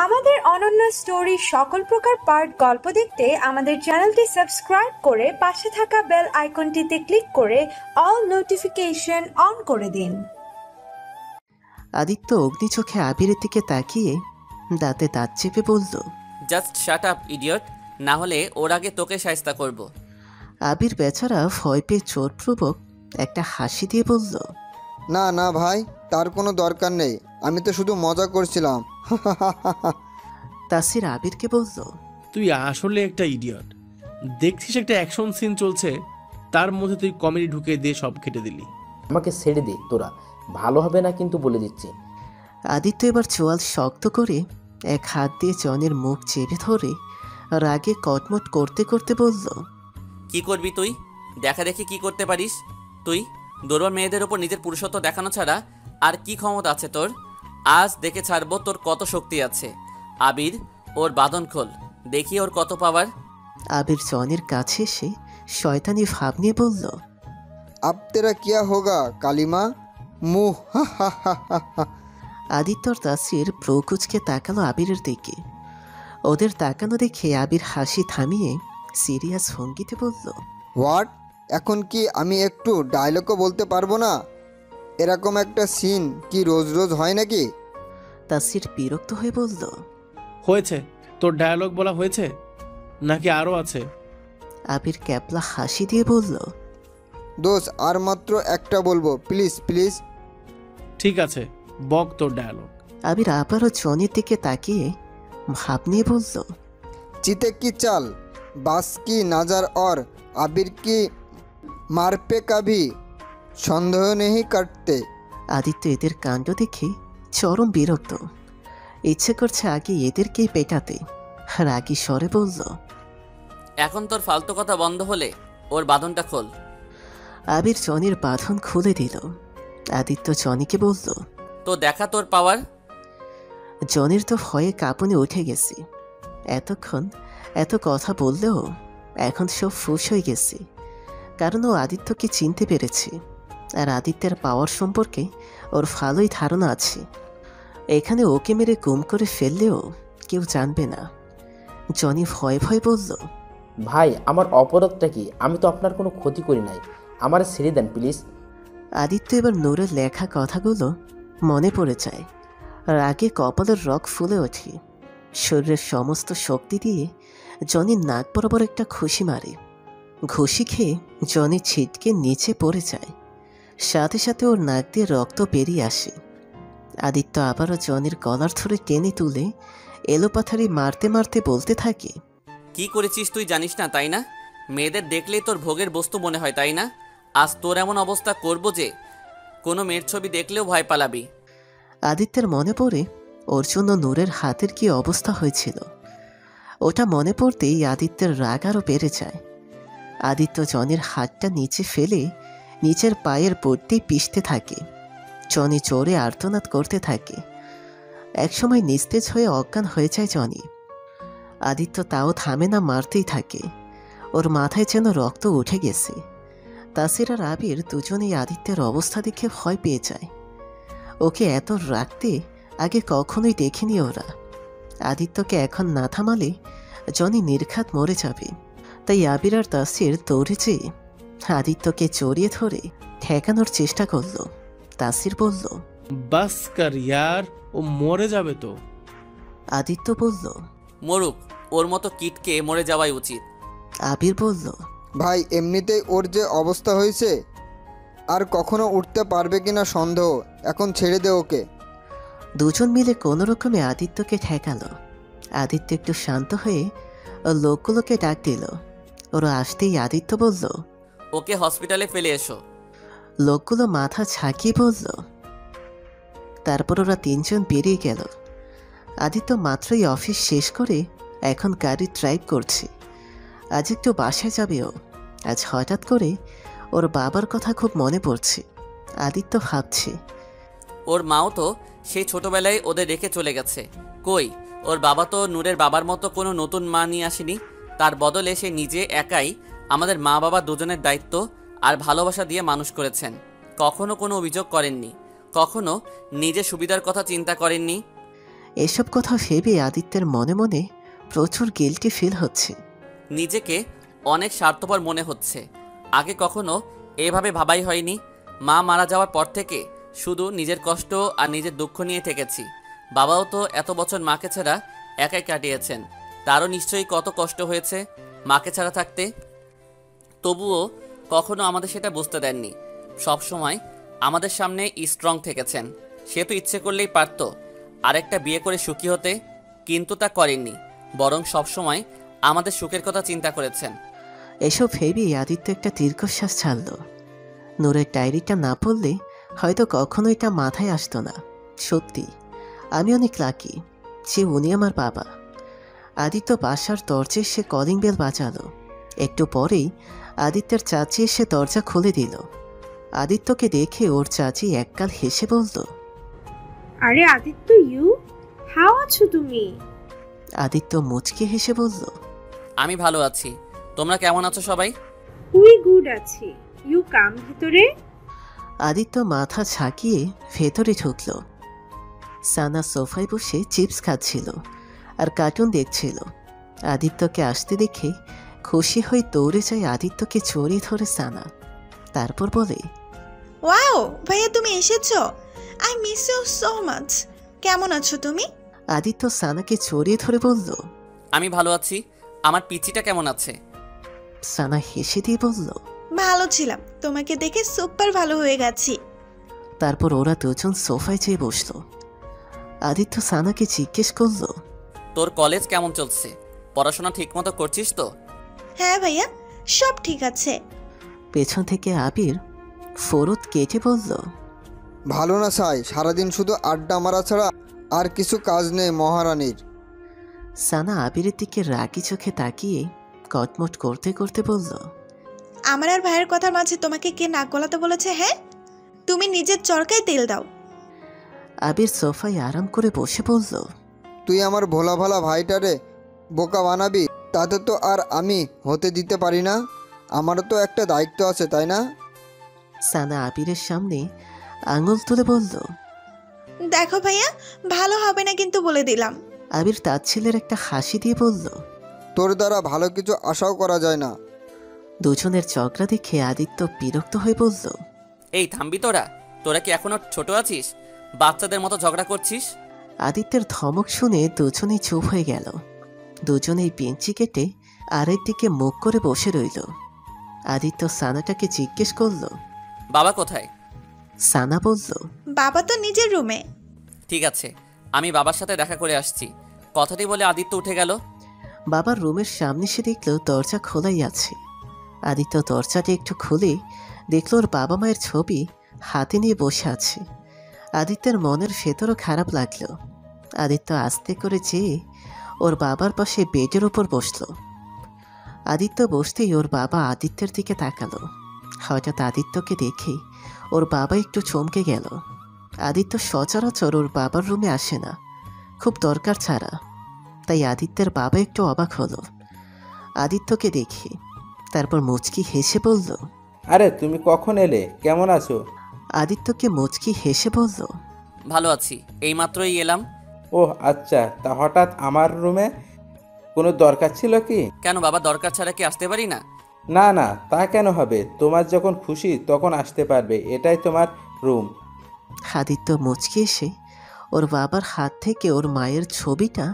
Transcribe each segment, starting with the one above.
আমাদের অনন্য স্টোরি সকল প্রকার পার্ট গল্প দেখতে আমাদের চ্যানেলটি সাবস্ক্রাইব করে পাশে থাকা বেল আইকনটিতে ক্লিক করে অল নোটিফিকেশন অন করে দিন। আদিত্য অগ্নি চোখে আবিরের দিকে তাকিয়ে দাঁতে দাঁত চেপে বলল, জাস্ট শাট আপ ইডিয়ট, না হলে ওর আগে তোকে শায়েস্তা করব। আবির বেচারা ভয় পেয়ে চোটপ্রবক একটা হাসি দিয়ে বলল, না না ভাই, তার কোনো দরকার নেই, আমি তো শুধু মজা করছিলাম। তাসির আবিরকে বলল, তুই আসলে একটা ইডিয়ট। দেখছিস একটা অ্যাকশন সিন চলছে, তার মধ্যে তুই কমেডি ঢুকে দিয়ে সব কেটে দিলি। আমাকে ছেড়ে দে, তোরা ভালো হবে না কিন্তু বলে দিচ্ছি। আদিত্য এবার চোয়াল শক্ত করে এক হাত দিয়ে জনের মুখ চেপে ধরে রাগে কটমট করতে করতে বলল, কি করবি তুই? দেখা দেখি কি করতে পারিস তুই? দুর্বল মেয়েদের ওপর নিজের পুরুষত্ব দেখানো ছাড়া আর কি ক্ষমতা আছে তোর? আজ দেখে ছাড়বো তোর কত শক্তি আছে। আবির, ওর বাঁধন খোল, দেখি ওর কত পাওয়ার। আবির জনের কাছে এসে শয়তানি ভাব নিয়ে বলল, আব তেরা কিয়া হোগা কালিমা মুহ। আদিত্যর তাসির প্রকুচকে তাকালো আবিরের দিকে। ওদের তাকানো দেখে আবির হাসি থামিয়ে সিরিয়াস ভঙ্গিতে বলল, হোয়াট? এখন কি আমি একটু ডায়লগও বলতে পারবো না? এরকম একটা সিন কি রোজ রোজ হয় নাকি? তাসির বিরক্ত হয়ে বলল, হয়েছে, তোর ডায়ালগ বলা হয়েছে নাকি আরও আছে? আবির ক্যাপলা হাসি দিয়ে বলল, দোষ, আর মাত্র একটা বলবো, প্লিজ প্লিজ। ঠিক আছে, বক তোর ডায়ালগ। আবির আবারও জনের দিকে তাকিয়ে ভাব নিয়ে বলল, চিতে কি চাল, বাস কি নাজার और আবির কি মারপে কাভি সন্দেহ নেই কাটতে। আদিত্য এদের কাণ্ড দেখে চরম বিরক্ত। ইচ্ছে করছে আগে এদেরকেই পেটাতে। রাগী স্বরে বলল, এখন তোর ফালতু কথা বন্ধ হলে ওর বাঁধনটা খোল। আবির জনির বাঁধন খুলে দিল। আদিত্য জনিকে বলল, তো দেখা তোর পাওয়ার। জনির তো ভয়ে কাঁপুনি উঠে গেছে। এতক্ষণ এত কথা বললেও এখন সব ফুস হয়ে গেছে, কারণ ও আদিত্যকে চিনতে পেরেছে। আর আদিত্যের পাওয়ার সম্পর্কে ওর ভালোই ধারণা আছে। এখানে ওকে মেরে গুম করে ফেললেও কেউ জানবে না। জনি ভয় ভয় বলল, ভাই, আমার অপরাধটা কি? আমি তো আপনার কোনো ক্ষতি করি নাই, আমার ছেড়ে দেন প্লিজ। আদিত্য এবার নূরের লেখা কথাগুলো মনে পড়ে যায়। রাগে কপালের রগ ফুলে ওঠে। শরীরের সমস্ত শক্তি দিয়ে জনির নাক বরাবর একটা খুশি মারে। ঘুষি খেয়ে জনি ছিটকে নিচে পড়ে যায়। সাথে সাথে ওর নাক দিয়ে রক্ত বেরিয়ে আসে। আদিত্য আবারও জনির গলার ধরে টেনে তুলে এলোপাথারি মারতে মারতে বলতে থাকে, কি করেছিস তুই জানিস না তাই না? মেয়েদের দেখলেই তোর ভোগের বস্তু মনে হয় তাই না? আজ তোর এমন অবস্থা করব যে কোনো মেয়ের ছবি দেখলেও ভয় পালাবি। আদিত্যের মনে পড়ে ওর জন্য নূরের হাতের কি অবস্থা হয়েছিল। ওটা মনে পড়তেই আদিত্যের রাগ আরও বেড়ে যায়। আদিত্য জনির হাতটা নিচে ফেলে নিচের পায়ের পড়তেই পিষতে থাকে। জনি জোরে আর্তনাদ করতে থাকে। একসময় নিস্তেজ হয়ে অজ্ঞান হয়ে যায় জনি। আদিত্য তাও থামে না, মারতেই থাকে। ওর মাথায় যেন রক্ত উঠে গেছে। তাসির আর আবির দুজনেই আদিত্যের অবস্থা দেখে ভয় পেয়ে যায়। ওকে এত রাখতে আগে কখনোই দেখিনি ওরা। আদিত্যকে এখন না থামালে জনি নির্ঘাত মরে যাবে। তাই আবির আর তাসির দৌড়ে যেয়ে আদিত্যকে জড়িয়ে ধরে ঠেকানোর চেষ্টা করল। তাসির বলল, বাস কর ইয়ার, ও মরে যাবে তো। আদিত্য বলল, মরুক, ওর মতো কিটকে মরে যাওয়াই উচিত। আবির বলল, ভাই এমনিতেই ওর যে অবস্থা হয়েছে, আর কখনো উঠতে পারবে কিনা সন্দেহ, এখন ছেড়ে দে ওকে। দুজন মিলে কোনো রকমে আদিত্যকে ঠেকালো। আদিত্য একটু শান্ত হয়ে ওর লোকগুলোকে ডাক দিল। ওরা আসতেই আদিত্য বলল, ওকে হসপিটালে ফেলে এসো। লোকগুলো মাথা ঝাঁকিয়ে বলল। তারপর ওরা তিনজন বেরিয়ে গেল। আদিত্য মাত্রই অফিস শেষ করে এখন গাড়ি ড্রাইভ করছে। আজ একটু বাসায় যাবে ও। আজ হঠাৎ করে ওর বাবার কথা খুব মনে পড়ছে। আদিত্য ভাবছে, ওর মাও তো সেই ছোটবেলায় ওদের রেখে চলে গেছে। কই, ওর বাবা তো নূরের বাবার মতো কোনো নতুন মা নিয়ে আসেনি। তার বদলে সে নিজে একাই আমাদের মা বাবা দুজনের দায়িত্ব আর ভালোবাসা দিয়ে মানুষ করেছেন। কখনো কোনো অভিযোগ করেননি, কখনো নিজের সুবিধার কথা চিন্তা করেননি? এসব কথা ভেবে আদিত্যের মনে মনে প্রচুর গিল্টি ফিল হচ্ছে। নিজেকে অনেক স্বার্থপর মনে হচ্ছে। আগে কখনো এভাবে ভাবাই হয়নি। মা মারা যাওয়ার পর থেকে শুধু নিজের কষ্ট আর নিজের দুঃখ নিয়ে থেকেছি। বাবাও তো এত বছর মাকে ছাড়া একাই কাটিয়েছেন। তারও নিশ্চয়ই কত কষ্ট হয়েছে মাকে ছাড়া থাকতে। তবুও কখনো আমাদের সেটা বুঝতে দেননি। সবসময় আমাদের সামনে স্ট্রং থেকেছেন। সে তো ইচ্ছে করলেই পারত আরেকটা বিয়ে করে সুখী হতে, কিন্তু তা করেননি। বরং সবসময় আমাদের সুখের কথা চিন্তা করেছেন। এসব ভেবেই আদিত্য একটা দীর্ঘশ্বাস ছাড়ল। নূরের ডায়েরিটা না পড়লে হয়তো কখনো এটা মাথায় আসতো না। সত্যি আমি অনেক লাকি যে উনি আমার বাবা। আদিত্য বাসার দরজায় এসে কলিং বেল বাজালো। একটু পরেই আদিত্যের চাচি এসে দরজা খুলে দিল। আদিত্যকে দেখে ওর চাচি একগাল হেসে বলল, আরে আদিত্য, হাউ আছো তুমি? আদিত্য মুচকি হেসে বলল, আমি ভালো আছি। তোমরা কেমন আছো সবাই? উই গুড আছি। ইউ কাম ভিতরে। আদিত্য মাথা ঝাঁকিয়ে ভেতরে ঢুকল। সানা সোফায় বসে চিপস খাচ্ছিল আর কার্টুন দেখছিল। আদিত্যকে আসতে দেখে খুশি হয়ে দৌড়ে যায় আদিত্যকে জড়িয়ে ধরে সানা। তারপর বলে, ওয়াও ভাইয়া, তুমি এসেছো। I miss you so much. কেমন আছো তুমি? আদিত্য সানাকে জড়িয়ে ধরে বলল, আমি ভালো আছি। আমার পিচিটা কেমন আছে? সানা হেসে দিয়ে বলল, ভালো ছিলাম, তোমাকে দেখে সুপার ভালো হয়ে গেছি। তারপর ওরা দুজন সোফায় যেয়ে বসল। আদিত্য সানাকে জিজ্ঞেস করল, তোর কলেজ কেমন চলছে? পড়াশোনা ঠিকমতো করছিস তো? হ্যাঁ ভাইয়া, সব ঠিক আছে। পেছন থেকে আবির ফরুদ কেটে বলল, ভালো না সাই, সারাদিন শুধু আড্ডা মারা ছাড়া আর কিছু কাজ নেই মহারানীর। সানা আবিরের দিকে রাগি চোখে তাকিয়ে কটমট করতে করতে বলল, আমার আর ভাইয়ের কথার মাঝে তোমাকে কে নাক গলাতে বলেছে? হ্যাঁ, তুমি নিজের চরকায় তেল দাও। আবির সোফায় আরাম করে বসে বলল, তুই আমার ভোলা ভালা ভাইটারে বোকা বানাবি, তাতে তো আর আমি হতে দিতে পারি না। আমারও তো একটা দায়িত্ব আছে, তাই না? সানা আবিরের সামনে আঙুল তুলে বলল, দেখো ভাইয়া, ভালো হবে না কিন্তু বলে দিলাম। আবির তাচ্ছিলের একটা হাসি দিয়ে বলল, তোর দ্বারা ভালো কিছু আশাও করা যায় না। দুজনের ঝগড়া দেখে আদিত্য বিরক্ত হয়ে বলল, এই থামবি তোরা? তোরা কি এখনো ছোট আছিস? বাচ্চাদের মতো ঝগড়া করছিস? আদিত্যের ধমক শুনে দুজনেই চুপ হয়ে গেল। দুজনেই বেঞ্চি কেটে আরেক দিকে মুখ করে বসে রইল। আদিত্য সানাটাকে জিজ্ঞেস করল, বাবা কোথায়? সানা বলল, বাবা তো নিজের রুমে। ঠিক আছে, আমি বাবার সাথে দেখা করে আসছি। কথাটি বলে আদিত্য উঠে গেল। বাবার রুমের সামনে সে দেখল দরজা খোলাই আছে। আদিত্য দরজাটি একটু খুলে দেখল ওর বাবা মায়ের ছবি হাতে নিয়ে বসে আছে। আদিত্যের মনের ভেতরও খারাপ লাগলো। আদিত্য আস্তে করে যেয়ে ওর বাবার পাশে বেডের ওপর বসল। আদিত্য বসতেই ওর বাবা আদিত্যের দিকে তাকালো। হঠাৎ আদিত্যকে দেখে ওর বাবা একটু চমকে গেল। আদিত্য সচরাচর ওর বাবার রুমে আসে না, খুব দরকার ছাড়া। তাই আদিত্যের বাবা একটু অবাক হলো আদিত্যকে দেখে। তারপর মুচকি হেসে বলল, আরে তুমি কখন এলে? কেমন আছো? আদিত্যকে মুচকি হেসে বলল, ভালো আছি, এইমাত্রই এলাম। ওহ আচ্ছা, তা হঠাৎ আমার রুমে কোনো দরকার ছিল কি? কেন বাবা, দরকার ছাড়া কি আসতে পারি না? না না, তা কেন হবে? তোমার যখন খুশি তখন আসতে পারবে, এটাই তোমার রুম। আদিত্য মুচকি এসে ওর বাবার হাত থেকে ওর মায়ের ছবিটা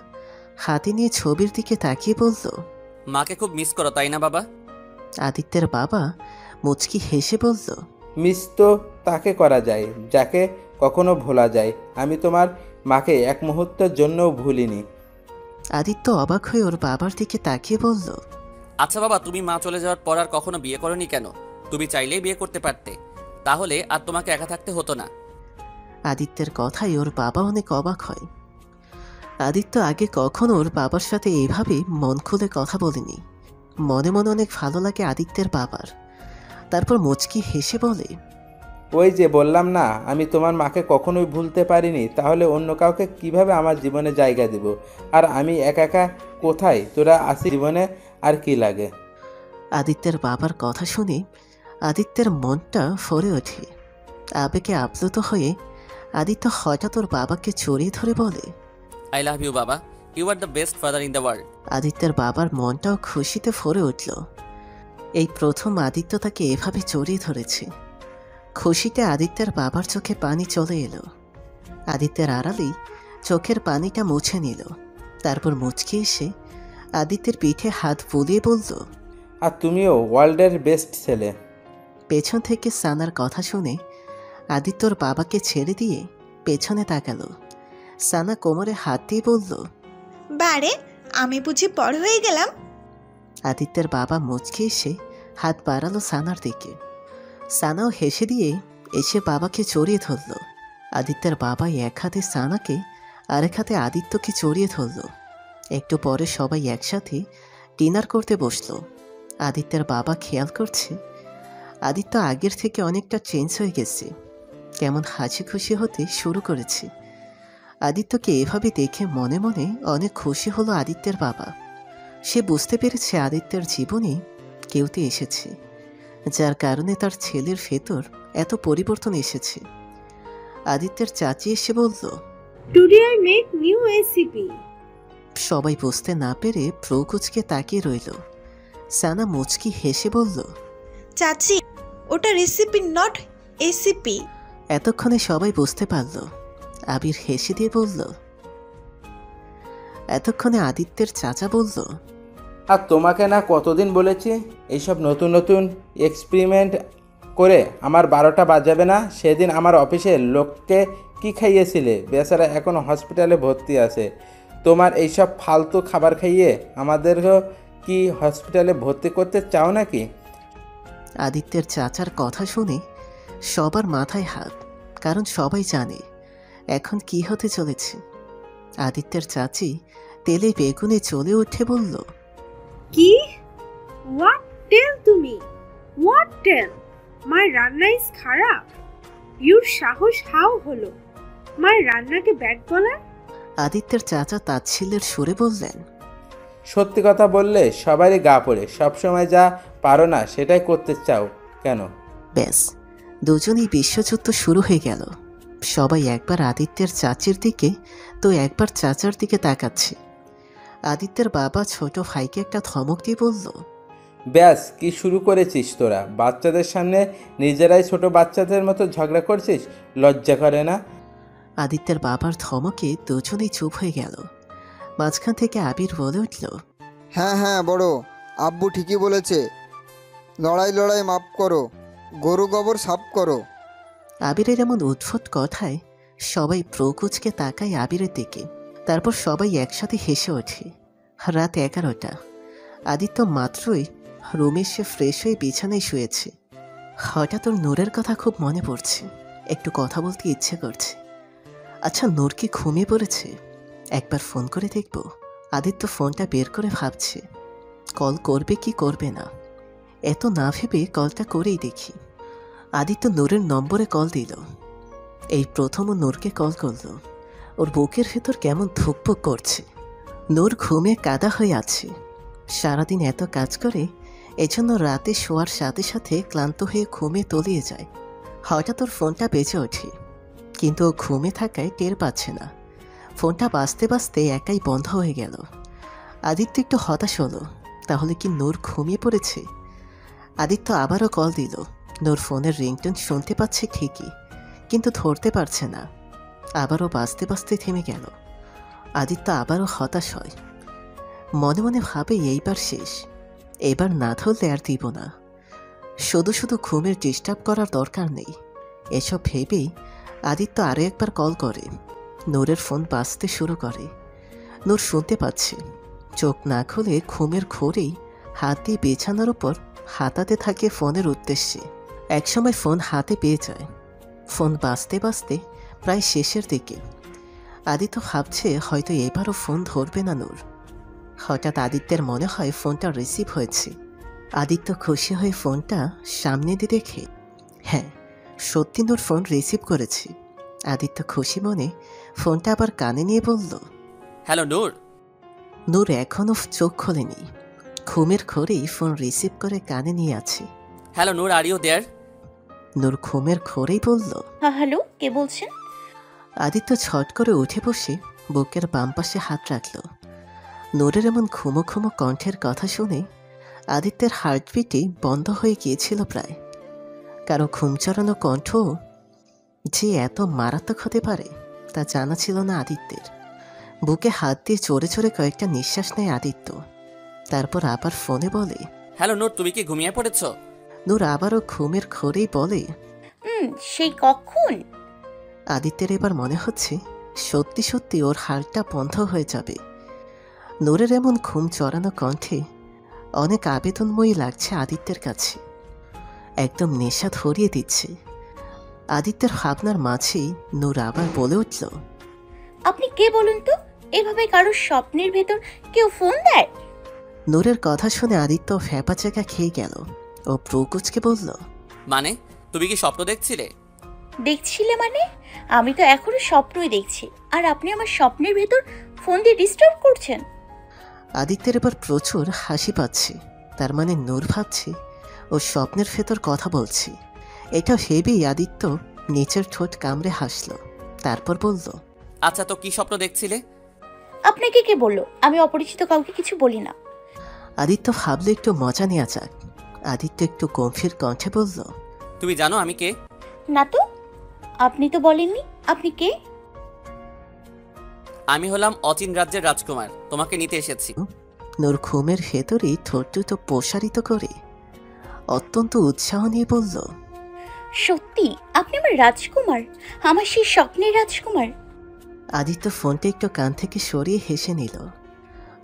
হাতে নিয়ে ছবির দিকে তাকিয়ে বলল, মাকে খুব মিস করো তাই না বাবা? আদিত্যের বাবা মুচকি হেসে বলল, মিস তো তাকে করা যায় যাকে কখনো ভোলা যায়। আমি তোমার মাকে এক মুহূর্তের জন্যও ভুলিনি। আদিত্য অবাক হয়ে ওর বাবার দিকে তাকিয়ে বলল, আচ্ছা বাবা, তুমি মা চলে যাওয়ার পর আর কখনো বিয়ে করনি কেন? তুমি চাইলেই বিয়ে করতে পারতে, তাহলে আর তোমাকে একা থাকতে হতো না। আদিত্যের কথায় ওর বাবা অনেক অবাক হয়। আদিত্য আগে কখনো ওর বাবার সাথে এইভাবে মন খুলে কথা বলেনি। মনে মনে অনেক ভালো লাগে আদিত্যের বাবার। তারপর মুচকি হেসে বলে, ওই যে বললাম না, আমি তোমার মাকে কখনোই ভুলতে পারিনি, তাহলে অন্য কাউকে কিভাবে আমার জীবনে জায়গা দেব? আর আমি একা একা কোথায়? তোরা আসি জীবনে, আর কি লাগে? আদিত্যের বাবার কথা শুনে আদিত্যের মনটা ভরে ওঠে। আবেগে আপ্লুত হয়ে আদিত্য হঠাৎ ওর বাবাকে জড়িয়ে ধরে বলে, আই লাভ ইউ বাবা, you are the best father in the world. আদিত্যের বাবার মনটাও খুশিতে ভরে উঠল। এই প্রথম আদিত্য তাকে এভাবে জড়িয়ে ধরেছে। খুশিতে আদিত্যের বাবার চোখে পানি চলে এলো। আদিত্যের আড়ালেই চোখের পানিটা মুছে নিল। তারপর মুচকে এসে আদিত্যের পিঠে হাত বুলিয়ে বলল, আর তুমিও ওয়ার্ল্ডের বেস্ট ছেলে। পেছন থেকে সানার কথা শুনে আদিত্যর বাবাকে ছেড়ে দিয়ে পেছনে তাকালো। সানা কোমরে হাত দিয়ে বলল, বারে আমি বুঝি বড় হয়ে গেলাম? আদিত্যের বাবা মুচকে এসে হাত বাড়ালো সানার দিকে। সানাও হেসে দিয়ে এসে বাবাকে জড়িয়ে ধরল। আদিত্যের বাবা এক হাতে সানাকে আরেক হাতে আদিত্যকে জড়িয়ে ধরল। একটু পরে সবাই একসাথে ডিনার করতে বসলো। আদিত্যের বাবা খেয়াল করছে আদিত্য আগের থেকে অনেকটা চেঞ্জ হয়ে গেছে, কেমন হাসি খুশি হতে শুরু করেছে। আদিত্যকে এভাবে দেখে মনে মনে অনেক খুশি হলো আদিত্যের বাবা। সে বুঝতে পেরেছে আদিত্যের জীবনে কেউতে এসেছে, যার কারণে তার ছেলের ভেতর এত পরিবর্তন এসেছে। আদিত্যের চাচি এসে বলল, today I make new recipe. সবাই বুঝতে না পেরে প্রকুচকে তাকিয়ে রইল। সানা মুচকি হেসে বলল, চাচি, ওটা রেসিপি নট এসিপি। এতক্ষণে সবাই বুঝতে পারল। আবির হেসে দিয়ে বলল। এতক্ষণে আদিত্যের চাচা বলল, আর তোমাকে না কতদিন বলেছি এইসব নতুন নতুন এক্সপেরিমেন্ট করে আমার 12টা বাজাবে না। সেদিন আমার অফিসের লোককে কি খাইয়েছিলে? বেচারা এখন হসপিটালে ভর্তি আছে। তোমার এইসব ফালতু খাবার খাইয়ে আমাদেরও কি হসপিটালে ভর্তি করতে চাও নাকি? আদিত্যের চাচার কথা শুনে সবার মাথায় হাত, কারণ সবাই জানে এখন কি হতে চলেছে। আদিত্যের চাচি তেলে বেগুনে জ্বলে উঠে বলল, কি? হোয়াট টেল তুমি? হোয়াট টেল? মায়ের রান্না ইজ খারাপ? ইউর সাহস হাও হলো মায়ের রান্নাকে ব্যাড বলার? আদিত্যের চাচা তাচ্ছিল্যের সুরে বললেন, সত্যি কথা বললে সবারই গা পড়ে। সবসময় যা পারো না সেটাই করতে চাও কেন? ব্যাস, দুজনেই বিশ্বযুদ্ধ শুরু হয়ে গেল। সবাই একবার আদিত্যের চাচির দিকে তো একবার চাচার দিকে তাকাচ্ছে। আদিত্যের বাবা ছোট ভাইকে একটা ধমক দিয়ে বলল, ব্যাস, কি শুরু করেছিস তোরা? বাচ্চাদের সামনে নিজেরাই ছোট বাচ্চাদের মতো ঝগড়া করছিস, লজ্জা করে না? আদিত্যের বাবার ধমকে দুজনেই চুপ হয়ে গেল। মাঝখান থেকে আবির বলে উঠল, হ্যাঁ হ্যাঁ বড়, আব্বু ঠিকই বলেছে। লড়াই লড়াই মাপ করো, গরু গোবর সাফ করো। আবিরের এমন উদ্ভট কথায় সবাই প্রকুচকে তাকায় আবিরের দিকে। তারপর সবাই একসাথে হেসে ওঠে। রাত 11টা। আদিত্য মাত্রই রুমে এসে ফ্রেশ হয়ে বিছানায় শুয়েছে। হঠাৎ ওর নূরের কথা খুব মনে পড়ছে। একটু কথা বলতে ইচ্ছে করছে। আচ্ছা, নূর কি ঘুমিয়ে পড়েছে? একবার ফোন করে দেখব। আদিত্য ফোনটা বের করে ভাবছে কল করবে কি করবে না। এত না ভেবে কলটা করেই দেখি। আদিত্য নূরের নম্বরে কল দিল। এই প্রথম ও নূরকে কল করল। ওর বুকের ভেতর কেমন ধুকপুক করছে। নূর ঘুমে কাদা হয়ে আছে। সারাদিন এত কাজ করে, এজন্য রাতে শোয়ার সাথে সাথে ক্লান্ত হয়ে ঘুমে তলিয়ে যায়। হঠাৎ ওর ফোনটা বেজে ওঠে, কিন্তু ও ঘুমে থাকায় টের পাচ্ছে না। ফোনটা বাজতে বাজতে একাই বন্ধ হয়ে গেল। আদিত্য একটু হতাশ হলো, তাহলে কি নূর ঘুমিয়ে পড়েছে? আদিত্য আবারও কল দিল। নূর ফোনের রিংটোন শুনতে পাচ্ছে ঠিকই, কিন্তু ধরতে পারছে না। আবারও বাজতে বাজতে থেমে গেল। আদিত্য আবারও হতাশ হয়। মনে মনে ভাবে এইবার শেষ, এবার না ধরলে আর দিব না। শুধু শুধু ঘুমের ডিস্টার্ব করার দরকার নেই। এসব ভেবেই আদিত্য আরও একবার কল করে। নূরের ফোন বাজতে শুরু করে। নূর শুনতে পাচ্ছে। চোখ না খুলে ঘুমের ঘোরেই হাত দিয়ে বিছানার উপর হাতাতে থাকে ফোনের উদ্দেশ্যে। একসময় ফোন হাতে পেয়ে যায়। ফোন বাজতে বাজতে প্রায় শেষের দিকে। আদিত্য ভাবছে হয়তো এবারও ফোন ধরবে না নূর। হঠাৎ আদিত্যের মনে হয় ফোনটা রিসিভ হয়েছে। আদিত্য খুশি হয়ে ফোনটা সামনে দিয়ে দেখে, হ্যাঁ, সত্যি নূর ফোন রিসিভ করেছে। আদিত্য খুশি মনে ফোনটা আবার কানে নিয়ে বলল, হ্যালো নূর। নূর এখনও চোখ খোলেনি। ঘুমের ঘোরেই ফোন রিসিভ করে কানে নিয়ে আছে। Hello Noor, are you there? নূর ঘুমের ঘোরেই বলল, হ্যাঁ হ্যালো, কে বলছেন? আদিত্য ছট করে উঠে বসে বুকের বাম পাশে হাত রাখল। নূরের এমন ঘুমো ঘুমো কণ্ঠের কথা শুনে আদিত্যের হার্টবিটই বন্ধ হয়ে গিয়েছিল প্রায়। কারো ঘুম চড়ানো কণ্ঠ যে এত মারাত্মক হতে পারে তা জানা ছিল না আদিত্যের। বুকে হাত দিয়ে চড়ে চড়ে কয়েকটা নিঃশ্বাস নেয় আদিত্য। তারপর আবার ফোনে বলে, হ্যালো নূর, তুমি কি ঘুমিয়ে পড়েছো? নূর আবারও ঘুমের ঘোরেই বলে, সেই কখন? আদিত্যের এবার মনে হচ্ছে সত্যি সত্যি ওর হাড়টা বন্ধ হয়ে যাবে। নূরের এমন ঘুম চড়ানো কণ্ঠে অনেক আবেদনময়ী লাগছে আদিত্যের কাছে, একদম নেশা ধরিয়ে দিচ্ছে। আদিত্যের ভাবনার মাঝেই নূর আবার বলে উঠল, আপনি কে বলুন তো? এভাবে কারোর স্বপ্নের ভেতর কেউ ফোন দেয়? নূরের কথা শুনে আদিত্য ফ্যাপা চাকা খেয়ে গেল। ও প্রকুচকে বলল, মানে তুমি কি স্বপ্ন দেখছিলে? দেখছিলে মানে? আমি তো এখনো স্বপ্নই দেখছি, আর আপনি আমার স্বপ্নের ভেতর ফোন দিয়ে ডিস্টার্ব করছেন। আদিত্যের এবার প্রচুর হাসি পাচ্ছে। তার মানে নূর ভাবছে ও স্বপ্নের ভেতর কথা বলছে। এটা ভেবেই আদিত্য নিচের ঠোঁট কামড়ে হাসল। তারপর বলল, আচ্ছা তো কি স্বপ্ন দেখছিলে? আপনাকে কে বললো আমি অপরিচিত কাউকে কিছু বলি না? আদিত্য ভাবলে একটু মজা নেওয়া যাক। আদিত্য একটু গম্ভীর কণ্ঠে বলল, তুমি জানো আমি কে? না তো, আপনি তো বলেননি। আপনি কে? আমি হলাম অচিন রাজ্যের রাজকুমার, তোমাকে নিতে এসেছি। নূর ঘুমের ভেতরেই ঠোঁট দুটো প্রসারিত করে অত্যন্ত উৎসাহ নিয়ে বলল, সত্যি আপনি আমার রাজকুমার, আমার সেই স্বপ্নের রাজকুমার? আদিত্য ফোনটা একটু কান থেকে সরিয়ে হেসে নিল।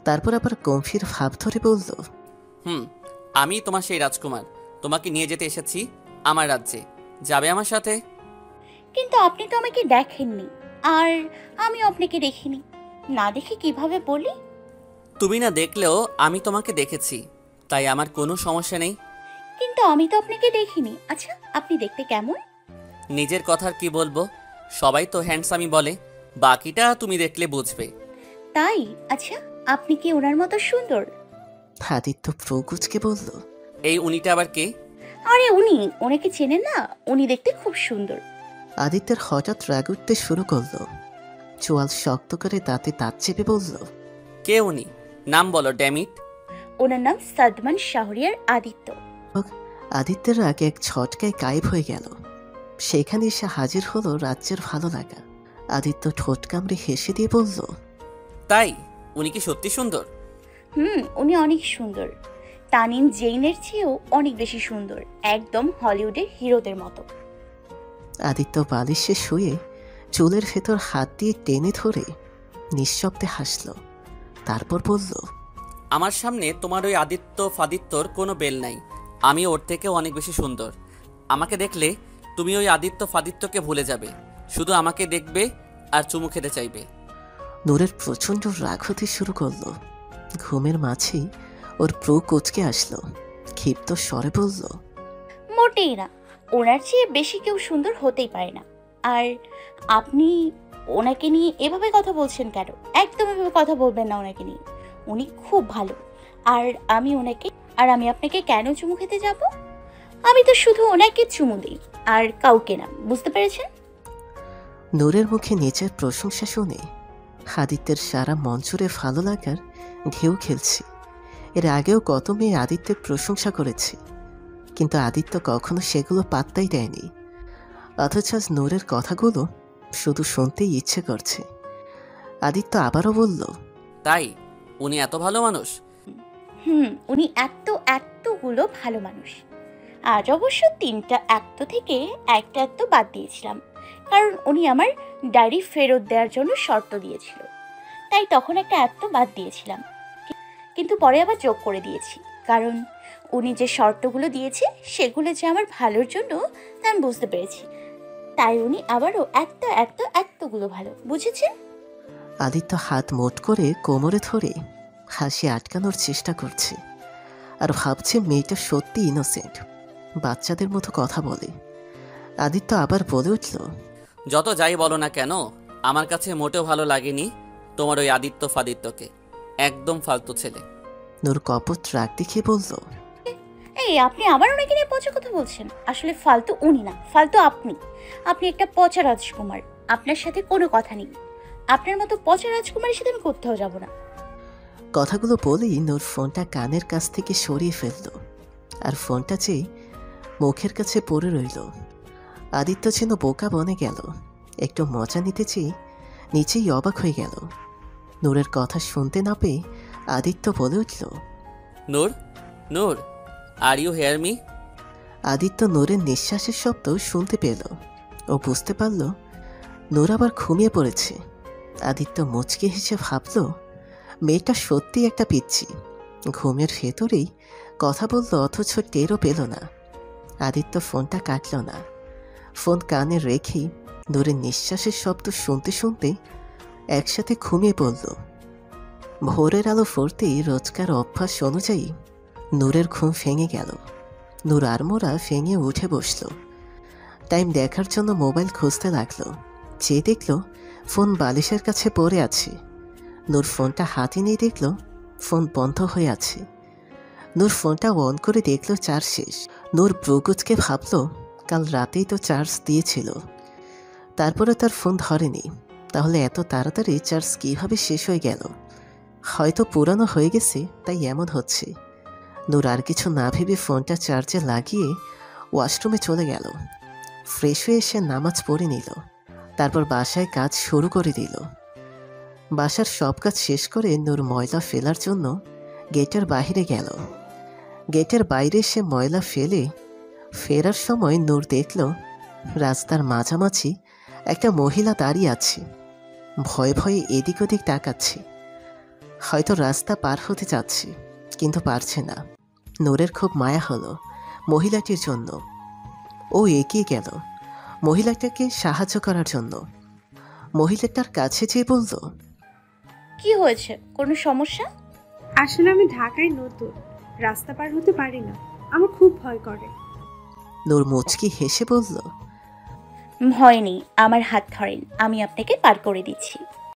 তারপর আবার গম্ভীর ভাব ধরে বলল, আমি তোমার সেই রাজকুমার, তোমাকে নিয়ে যেতে এসেছি আমার রাজ্যে। যাবে আমার সাথে? কিন্তু আপনি তো আমাকে দেখেননি, আর আমি আপনাকে দেখিনি। না দেখে কিভাবে বলি? তুমি না দেখলেও আমি তোমাকে দেখেছি, তাই আমার কোনো সমস্যা নেই। কিন্তু আমি তো আপনাকে দেখিনি। আচ্ছা, আপনি দেখতে কেমন? নিজের কথার কি বলবো, সবাই তো হ্যান্ডসামই বলে, বাকিটা তুমি দেখলে বুঝবে। তাই? আচ্ছা, আপনি কি ওনার মতো সুন্দর? আদিত্য প্রকুচকে বলল, এই উনিটা আবার কে? আরে ওনাকে চেনেন না? উনি দেখতে খুব সুন্দর। আদিত্যের হঠাৎ রাগ উঠতে শুরু করলো। চোয়াল শক্ত করে দাঁতে দাঁত চেপে বলল, কে উনি? নাম বলো ড্যামিট। ওনার নাম সাদমান শাহরিয়ার আদিত্য। আদিত্যের রাগে এক ছটকায় গায়েব হয়ে গেল। সেখানে এসে হাজির হলো রাজ্যের ভালো লাগা। আদিত্য ঠোঁট কামড়ে হেসে দিয়ে বলল, তাই? উনি কি সত্যি সুন্দর? উনি অনেক সুন্দর। তানিম জেইনের চেয়েও অনেক বেশি সুন্দর, একদম হলিউডের হিরোদের মতো। আদিত্য বালিশে শুয়ে চুলের ভেতর হাত দিয়ে টেনে ধরে নিঃশব্দে হাসল। তারপর বলল, আমার সামনে তোমার ওই আদিত্য ফাদিত্যর কোনো বেল নাই। আমি ওর থেকেও অনেক বেশি সুন্দর। আমাকে দেখলে তুমি ওই আদিত্য ফাদিত্যকে ভুলে যাবে, শুধু আমাকে দেখবে আর চুমু খেতে চাইবে। নূরের প্রচণ্ড রাগ হতে শুরু করলো। ঘুমের মাঝেই ওর প্রো কুঁচকে আসলো। ক্ষিপ্ত স্বরে বলল, মোটেই না, ওনার চেয়ে বেশি কেউ সুন্দর হতেই পারে না। আর আপনি ওনাকে নিয়ে এভাবে কথা বলছেন কেন? একদম এভাবে কথা বলবেন না ওনাকে নিয়ে। উনি খুব ভালো। আর আমি আপনাকে কেন চুমু খেতে যাব? আমি তো শুধু ওনাকে চুমু দিই, আর কাউকে না, বুঝতে পেরেছেন? নূরের মুখে নিজের প্রশংসা শুনে আদিত্যের সারা মন জুড়ে ভালো লাগার ঢেউ খেলছে। এর আগেও কত মেয়ে আদিত্যের প্রশংসা করেছে, কিন্তু আদিত্য কখনো সেগুলো পাত্তাই দেয়নি। অথচ আজ নূরের কথাগুলো শুধু শুনতেই ইচ্ছে করছে। আদিত্য আবারও বলল, তাই? উনি এত ভালো মানুষ? উনি এতগুলো ভালো মানুষ। আজ অবশ্য 3টা অ্যাক্ট থেকে একটা অ্যাক্ট বাদ দিয়েছিলাম, কারণ উনি আমার ডায়েরি ফেরত দেওয়ার জন্য শর্ত দিয়েছিল, তাই তখন একটা অ্যাক্ট বাদ দিয়েছিলাম। কিন্তু পরে আবার যোগ করে দিয়েছি, কারণ উনি যে শর্তগুলো দিয়েছে সেগুলো যে আমার ভালোর জন্য তা আমি বুঝতে পেরেছি। তাই উনি আবারও এতগুলো ভালো, বুঝেছেন? আদিত্য হাত মোট করে কোমরে ধরে হাসি আটকানোর চেষ্টা করছে, আর ভাবছে মেয়েটা সত্যি ইনোসেন্ট, বাচ্চাদের মতো কথা বলে। আদিত্য আবার বলে উঠল, যত যাই বলো না কেন, আমার কাছে মোটেও ভালো লাগেনি তোমার ওই আদিত্য ফাদিত্যকে। একদম ফালতু ছেলে। নূর কপট রাগ দেখিয়ে বলল, এই আপনি আবার ওনাকে নিয়ে পচা কথা বলছেন। আসলে ফালতু উনি না, ফালতু আপনি। আপনি একটা পচা রাজকুমার। আপনার সাথে কোনো কথা নেই। আপনার মতো পচা রাজকুমারের সাথে আমি কোথাও যাব না। কথাগুলো বলেই নূর ফোনটা কানের কাছ থেকে সরিয়ে ফেলল আর ফোনটা চেয়ে মুখের কাছে পড়ে রইল। আদিত্য যেন বোকা বনে গেল। একটু মজা নিতে চেয়ে নিচেই অবাক হয়ে গেল। নূরের কথা শুনতে না পেয়ে আদিত্য বলে উঠল, Noor, Noor, are you hear me? Aditya নূরের নিঃশ্বাসের শব্দ শুনতে পেল। ও বুঝতে পারল নূর আবার ঘুমিয়ে পড়েছে। আদিত্য মুচকে হেসে ভাবল, মেয়েটা সত্যি একটা পিচ্ছি। ঘুমের ভেতরেই কথা বলল অথচ টেরও পেল না। আদিত্য ফোনটা কাটল না। ফোন কানে রেখেই নূরের নিঃশ্বাসের শব্দ শুনতে শুনতে একসাথে ঘুমিয়ে পড়ল। ভোরের আলো ফুটতেই রোজকার অভ্যাস অনুযায়ী নূরের ঘুম ভেঙে গেল। নূর আড়মোড়া ভেঙে উঠে বসল। টাইম দেখার জন্য মোবাইল খুঁজতে লাগলো। যে দেখল ফোন বালিশের কাছে পড়ে আছে। নূর ফোনটা হাতে নিয়ে দেখল ফোন বন্ধ হয়ে আছে। নূর ফোনটা অন করে দেখল চার্জ শেষ। নূর ব্রুগুজকে ভাবল কাল রাতেই তো চার্জ দিয়েছিল। তারপরে তার ফোন ধরেনি। তাহলে এত তাড়াতাড়ি চার্জ কীভাবে শেষ হয়ে গেল? হয়তো পুরানো হয়ে গেছে, তাই এমন হচ্ছে। নূর আর কিছু না ভেবে ফোনটা চার্জে লাগিয়ে ওয়াশরুমে চলে গেল। ফ্রেশ হয়ে এসে নামাজ পড়ে নিল। তারপর বাসায় কাজ শুরু করে দিল। বাসার সব কাজ শেষ করে নূর ময়লা ফেলার জন্য গেটের বাইরে গেল। গেটের বাইরে সে ময়লা ফেলে ফেরার সময় নূর দেখল রাস্তার মাঝামাঝি একটা মহিলা দাঁড়িয়ে আছে। ভয়ে ভয়ে এদিক ওদিক তাকাচ্ছে। হয়তো রাস্তা পার হতে যাচ্ছে, কিন্তু পারছে না। নূরের খুব মায়া হলো মহিলাটির জন্য। ও এগিয়ে গেল মহিলাটাকে সাহায্য করার জন্য। মহিলাটার কাছে যেয়ে বলল, কি হয়েছে? কোনো সমস্যা? আসলে আমি ঢাকায় নতুন, রাস্তা পার হতে পারি না, আমার খুব ভয় করে। নূর মুচকি হেসে বলল, ভয় নেই, আমার হাত ধরেন, আমি আপনাকে পার করে দিচ্ছি।